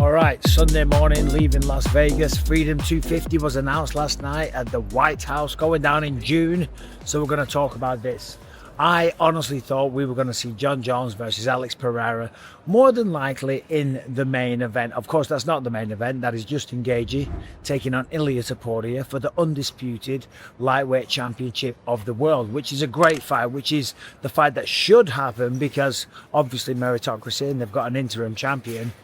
All right, Sunday morning, leaving Las Vegas. Freedom 250 was announced last night at the White House, going down in June. So we're going to talk about this. I honestly thought we were going to see Jon Jones versus Alex Pereira, more than likely in the main event. Of course, that's not the main event. That is Justin Gaethje taking on Ilia Topuria for the undisputed lightweight championship of the world, which is a great fight, which is the fight that should happen because obviously meritocracy, and they've got an interim champion.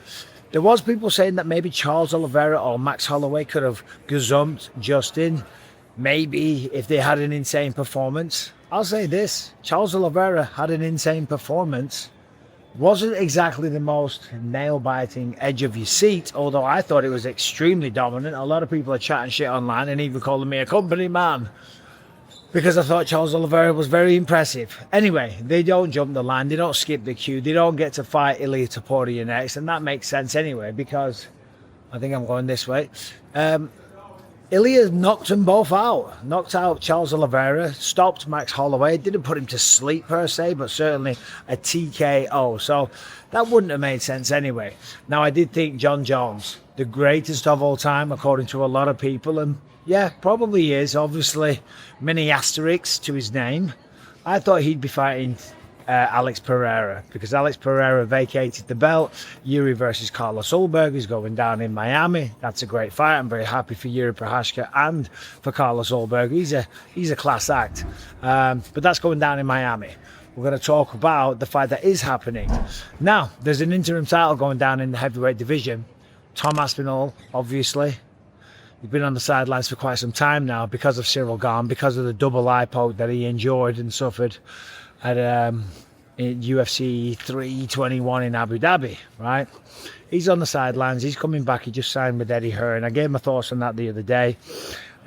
There was people saying that maybe Charles Oliveira or Max Holloway could have gazumped Justin, maybe if they had an insane performance. I'll say this, Charles Oliveira had an insane performance. Wasn't exactly the most nail-biting edge of your seat, although I thought it was extremely dominant. A lot of people are chatting shit online and even calling me a company man because I thought Charles Oliveira was very impressive. Anyway, they don't jump the line, they don't skip the queue, they don't get to fight Ilia Topuria next, and that makes sense anyway because I think I'm going this way. Ilia knocked them both out. Knocked out Charles Oliveira, stopped Max Holloway, didn't put him to sleep per se, but certainly a TKO. So that wouldn't have made sense anyway. Now, I did think Jon Jones, the greatest of all time, according to a lot of people, and yeah, probably is, obviously, many asterisks to his name. I thought he'd be fighting Alex Pereira because Alex Pereira vacated the belt. Yuri versus Carlos Ulberg is going down in Miami. That's a great fight. I'm very happy for Yuri Prochazka and for Carlos Ulberg. He's a class act. But that's going down in Miami. We're going to talk about the fight that is happening. Now, there's an interim title going down in the heavyweight division. Tom Aspinall, obviously. He's been on the sidelines for quite some time now because of Ciryl Gane, because of the double eye poke that he enjoyed and suffered at in UFC 321 in Abu Dhabi, right? He's on the sidelines. He's coming back. He just signed with Eddie Hearn. I gave my thoughts on that the other day.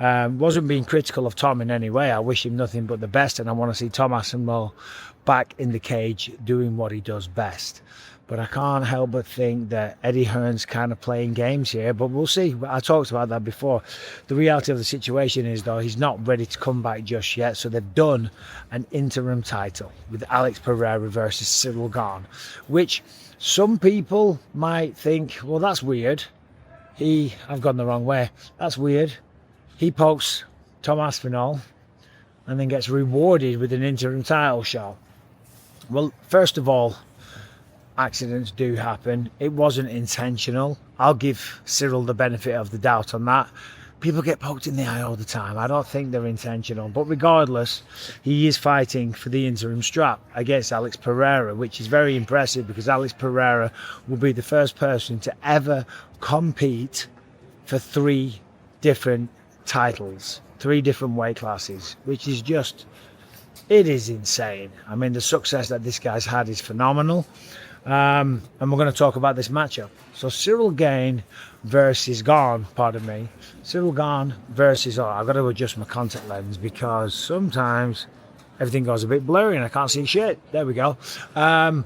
Wasn't being critical of Tom in any way. I wish him nothing but the best, and I want to see Tom Aspinall back in the cage doing what he does best. But I can't help but think that Eddie Hearn's kind of playing games here, but we'll see. I talked about that before. The reality of the situation is, though, he's not ready to come back just yet. So they've done an interim title with Alex Pereira versus Ciryl Gane, which some people might think, well, that's weird. I've gone the wrong way. That's weird. He pokes Tom Aspinall and then gets rewarded with an interim title shot. Well, first of all, accidents do happen. It wasn't intentional. I'll give Ciryl the benefit of the doubt on that. People get poked in the eye all the time. I don't think they're intentional. But regardless, he is fighting for the interim strap against Alex Pereira, which is very impressive because Alex Pereira will be the first person to ever compete for 3 different titles, 3 different weight classes, which is just, it is insane. I mean, the success that this guy's had is phenomenal. And we're going to talk about this matchup. So Ciryl Gane versus Gane, pardon me. Ciryl Gane versus, I've got to adjust my contact lens because sometimes everything goes a bit blurry and I can't see shit. There we go. So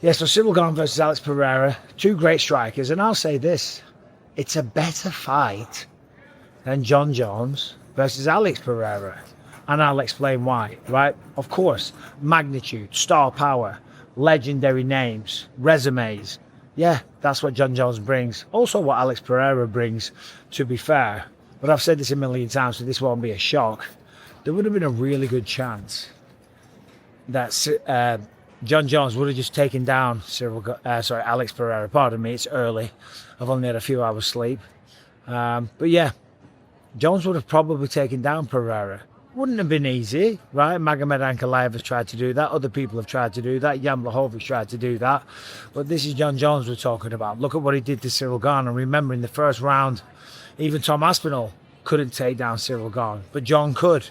Ciryl Gane versus Alex Pereira, 2 great strikers. And I'll say this, it's a better fight than Jon Jones versus Alex Pereira. And I'll explain why, right? Of course, magnitude, star power, legendary names, resumes. Yeah, that's what Jon Jones brings. Also what Alex Pereira brings, to be fair. But I've said this a million times, so this won't be a shock. There would have been a really good chance that Jon Jones would have just taken down Alex Pereira. Pardon me, it's early. I've only had a few hours sleep. But yeah, Jones would have probably taken down Pereira. Wouldn't have been easy, right? Magomed Ankalaev has tried to do that. Other people have tried to do that. Jan Blachowicz tried to do that. But this is Jon Jones we're talking about. Look at what he did to Ciryl Gane. And remember, in the first round, even Tom Aspinall couldn't take down Ciryl Gane. But Jon could,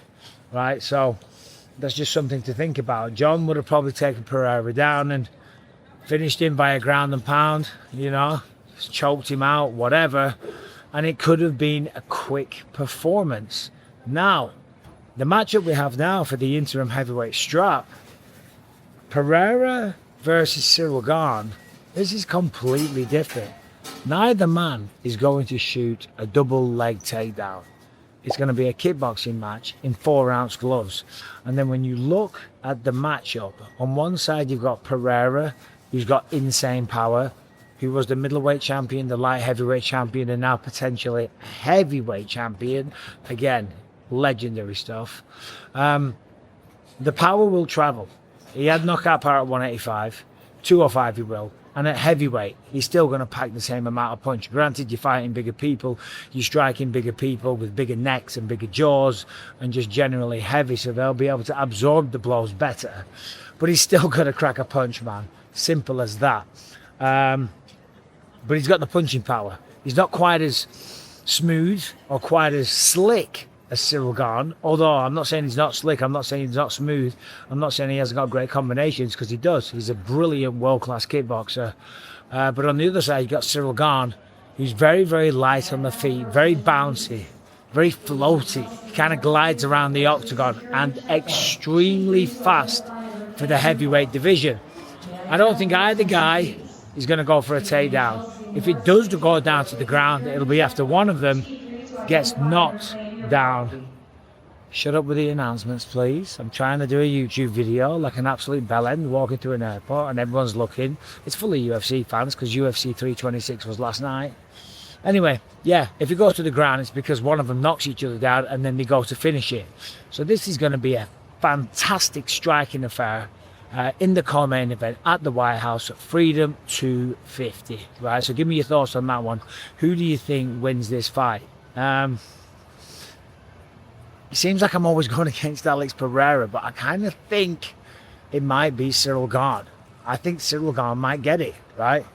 right? So that's just something to think about. Jon would have probably taken Pereira down and finished him by a ground and pound, choked him out, whatever. And it could have been a quick performance. Now, the matchup we have now for the interim heavyweight strap, Pereira versus Ciryl Gane, this is completely different. Neither man is going to shoot a double leg takedown. It's going to be a kickboxing match in 4-ounce gloves. And then when you look at the matchup, on one side you've got Pereira, who's got insane power, who was the middleweight champion, the light heavyweight champion, and now potentially heavyweight champion. Again, legendary stuff. The power will travel. He had knockout power at 185, 205 he will. And at heavyweight, he's still going to pack the same amount of punch. Granted, you're fighting bigger people, you're striking bigger people with bigger necks and bigger jaws and just generally heavy, so they'll be able to absorb the blows better. But he's still going to crack a punch, man. Simple as that. But he's got the punching power. He's not quite as smooth or quite as slick as Ciryl Gane, although I'm not saying he's not slick, I'm not saying he's not smooth, I'm not saying he hasn't got great combinations, because he does. He's a brilliant world-class kickboxer. But on the other side, you've got Ciryl Gane, who's very, very light on the feet, very bouncy, very floaty. He kind of glides around the octagon and extremely fast for the heavyweight division. I don't think either guy is going to go for a takedown. If it does go down to the ground, it'll be after one of them gets knocked down. Shut up with the announcements, please. I'm trying to do a YouTube video like an absolute bellend walking through an airport and everyone's looking. It's full of UFC fans because UFC 326 was last night. Anyway, yeah, if it goes to the ground, it's because one of them knocks each other down and then they go to finish it. So this is going to be a fantastic striking affair in the co-main event at the White House at Freedom 250. Right, so give me your thoughts on that one. Who do you think wins this fight? It seems like I'm always going against Alex Pereira, but I kind of think it might be Ciryl Gane. I think Ciryl Gane might get it, right?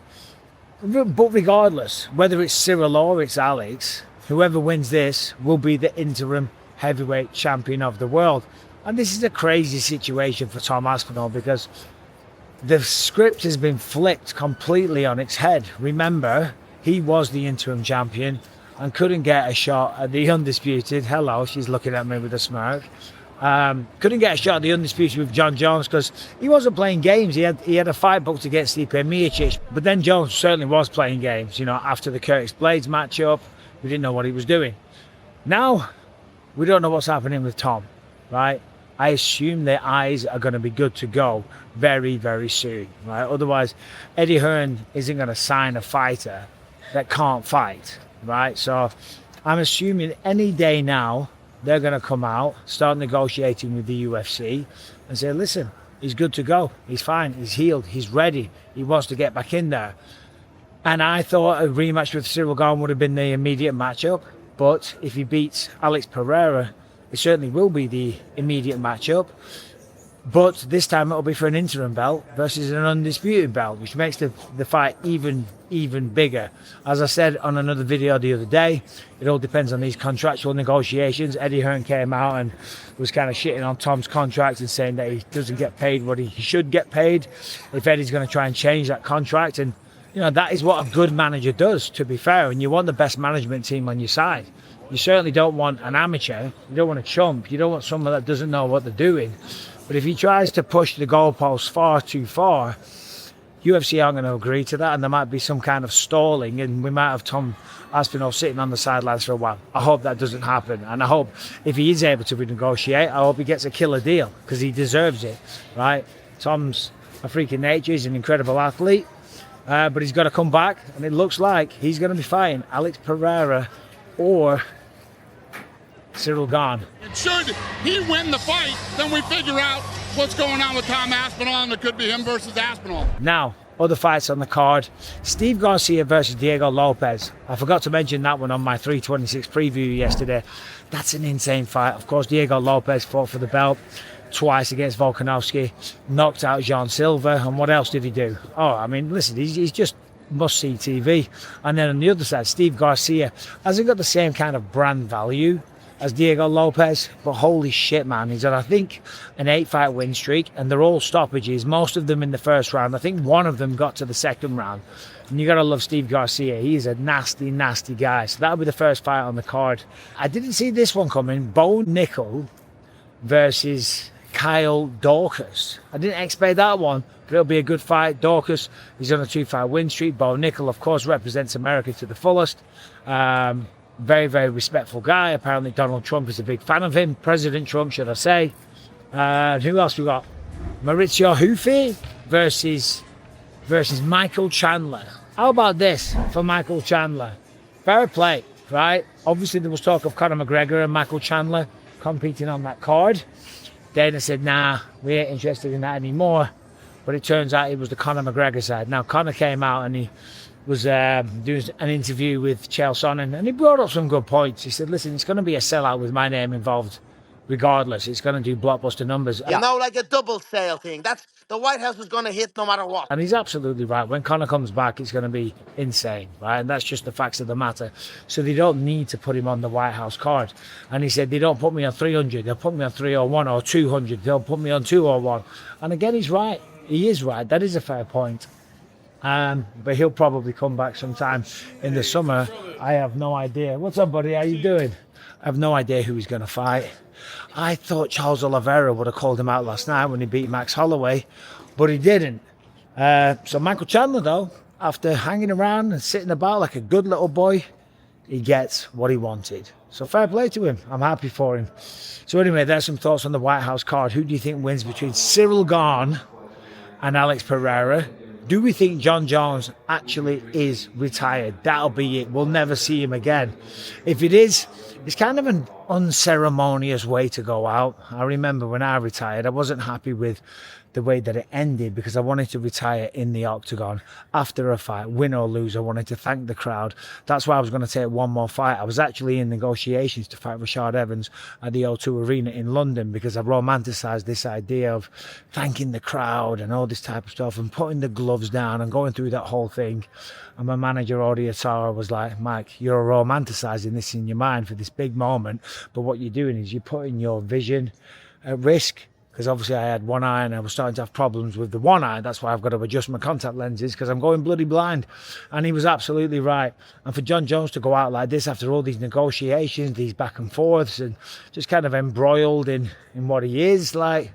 But regardless, whether it's Ciryl or it's Alex, whoever wins this will be the interim heavyweight champion of the world. And this is a crazy situation for Tom Aspinall because the script has been flipped completely on its head. Remember, he was the interim champion and couldn't get a shot at the undisputed. Hello, she's looking at me with a smirk. Couldn't get a shot at the undisputed with Jon Jones because he wasn't playing games. He had a fight booked against Stipe Miocic, but then Jones certainly was playing games. You know, after the Curtis Blades matchup, we didn't know what he was doing. Now, we don't know what's happening with Tom, right? I assume their eyes are going to be good to go very, very soon, right? Otherwise, Eddie Hearn isn't going to sign a fighter that can't fight, right? So I'm assuming any day now they're going to come out, start negotiating with the UFC and say, listen, he's good to go. He's fine. He's healed. He's ready. He wants to get back in there. And I thought a rematch with Ciryl Gane would have been the immediate matchup. But if he beats Alex Pereira, it certainly will be the immediate matchup. But this time it'll be for an interim belt versus an undisputed belt, which makes the fight even bigger. As I said on another video the other day, it all depends on these contractual negotiations. Eddie Hearn came out and was kind of shitting on Tom's contract and saying that he doesn't get paid what he should get paid if Eddie's going to try and change that contract. And you know, that is what a good manager does, to be fair, and you want the best management team on your side. You certainly don't want an amateur, you don't want a chump, you don't want someone that doesn't know what they're doing. But if he tries to push the goalposts far too far, UFC aren't going to agree to that, and there might be some kind of stalling, and we might have Tom Aspinall sitting on the sidelines for a while. I hope that doesn't happen, and I hope if he is able to renegotiate, I hope he gets a killer deal, because he deserves it, right? Tom's a freak of nature, he's an incredible athlete, but he's got to come back, and it looks like he's going to be fighting Alex Pereira or Ciryl Gane. Should he win the fight, then we figure out what's going on with Tom Aspinall, and it could be him versus Aspinall. Now, other fights on the card. Steve Garcia versus Diego Lopes. I forgot to mention that one on my 326 preview yesterday. That's an insane fight. Of course, Diego Lopes fought for the belt twice against Volkanovski, knocked out Jean Silva, and what else did he do? Oh, I mean, listen, he's just must-see TV. And then on the other side, Steve Garcia hasn't got the same kind of brand value as Diego Lopes, but holy shit, man, he's on, I think, an 8-fight win streak, and they're all stoppages, most of them in the first round. I think one of them got to the second round, and you gotta love Steve Garcia. He's a nasty, nasty guy. So that'll be the first fight on the card. I didn't see this one coming. Bo Nickal versus Kyle Daukaus. I didn't expect that one, but it'll be a good fight. Daukaus, he's on a 2-fight win streak. Bo Nickal, of course, represents America to the fullest. Very, very respectful guy. Apparently Donald Trump is a big fan of him. President Trump, should I say. Who else we got? Mauricio Hufi versus Michael Chandler. How about this for Michael Chandler? Fair play, right? Obviously, there was talk of Conor McGregor and Michael Chandler competing on that card. Dana said, nah, we ain't interested in that anymore. But it turns out it was the Conor McGregor side. Now, Conor came out and he was doing an interview with Chael Sonnen, and he brought up some good points. He said, listen, it's going to be a sellout with my name involved regardless. It's going to do blockbuster numbers. You know, like a double sale thing. That's the White House is going to hit no matter what. And he's absolutely right. When Conor comes back, it's going to be insane, right? And that's just the facts of the matter. So they don't need to put him on the White House card. And he said, they don't put me on 300. They'll put me on 301 or 200. They'll put me on 201. And again, he's right. He is right. That is a fair point. But he'll probably come back sometime in the summer. I have no idea. What's up, buddy? How you doing? I have no idea who he's going to fight. I thought Charles Oliveira would have called him out last night when he beat Max Holloway, but he didn't. So Michael Chandler, though, after hanging around and sitting about like a good little boy, he gets what he wanted. So fair play to him. I'm happy for him. So anyway, there's some thoughts on the White House card. Who do you think wins between Ciryl Gane and Alex Pereira? Do we think Jon Jones actually is retired? That'll be it. We'll never see him again. If it is, it's kind of an unceremonious way to go out. I remember when I retired, I wasn't happy with the way that it ended because I wanted to retire in the octagon after a fight, win or lose. I wanted to thank the crowd. That's why I was going to take one more fight. I was actually in negotiations to fight Rashad Evans at the O2 Arena in London because I romanticised this idea of thanking the crowd and all this type of stuff and putting the gloves down and going through that whole thing. And my manager, Odi Atara, was like, Mike, you're romanticising this in your mind for this big moment, but what you're doing is you're putting your vision at risk. Because obviously I had one eye and I was starting to have problems with the one eye. That's why I've got to adjust my contact lenses because I'm going bloody blind. And he was absolutely right. And for Jon Jones to go out like this after all these negotiations, these back and forths, and just kind of embroiled in what he is, like,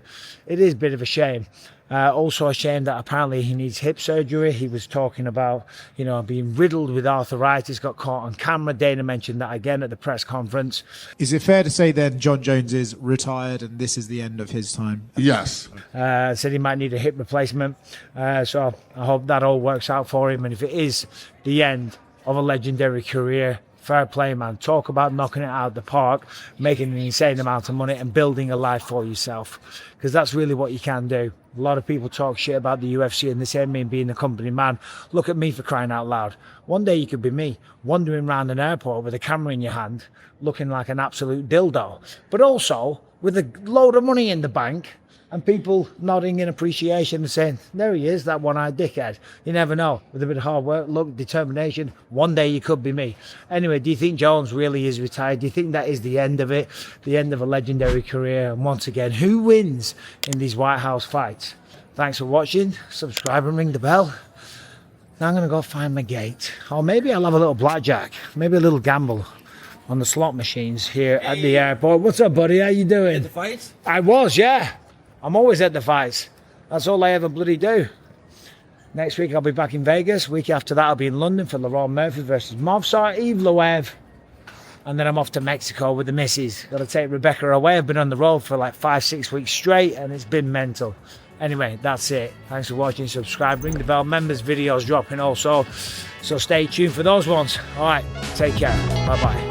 it is a bit of a shame. Also a shame that apparently he needs hip surgery. He was talking about, being riddled with arthritis, got caught on camera. Dana mentioned that again at the press conference. Is it fair to say then Jon Jones is retired and this is the end of his time? Yes. Said he might need a hip replacement. So I hope that all works out for him. And if it is the end of a legendary career, fair play, man. Talk about knocking it out of the park, making an insane amount of money and building a life for yourself. Because that's really what you can do. A lot of people talk shit about the UFC and they say me being the company man. Look at me, for crying out loud. One day you could be me, wandering around an airport with a camera in your hand, looking like an absolute dildo. But also with a load of money in the bank and people nodding in appreciation and saying, there he is, that one-eyed dickhead. You never know. With a bit of hard work, luck, determination, one day you could be me. Anyway, do you think Jones really is retired? Do you think that is the end of it? The end of a legendary career? And once again, who wins in these White House fights? Thanks for watching. Subscribe and ring the bell. Now I'm going to go find my gate. Or maybe I'll have a little blackjack. Maybe a little gamble on the slot machines here at the airport. What's up, buddy? How you doing? At the fights? I was, yeah. I'm always at the fights. That's all I ever bloody do. Next week I'll be back in Vegas. Week after that I'll be in London for Lerone Murphy versus Movsar Evloev. And then I'm off to Mexico with the missus. Got to take Rebecca away. I've been on the road for like 5-6 weeks straight and it's been mental. Anyway, that's it. Thanks for watching. Subscribe, ring the bell. Members videos dropping also. So stay tuned for those ones. All right, take care. Bye-bye.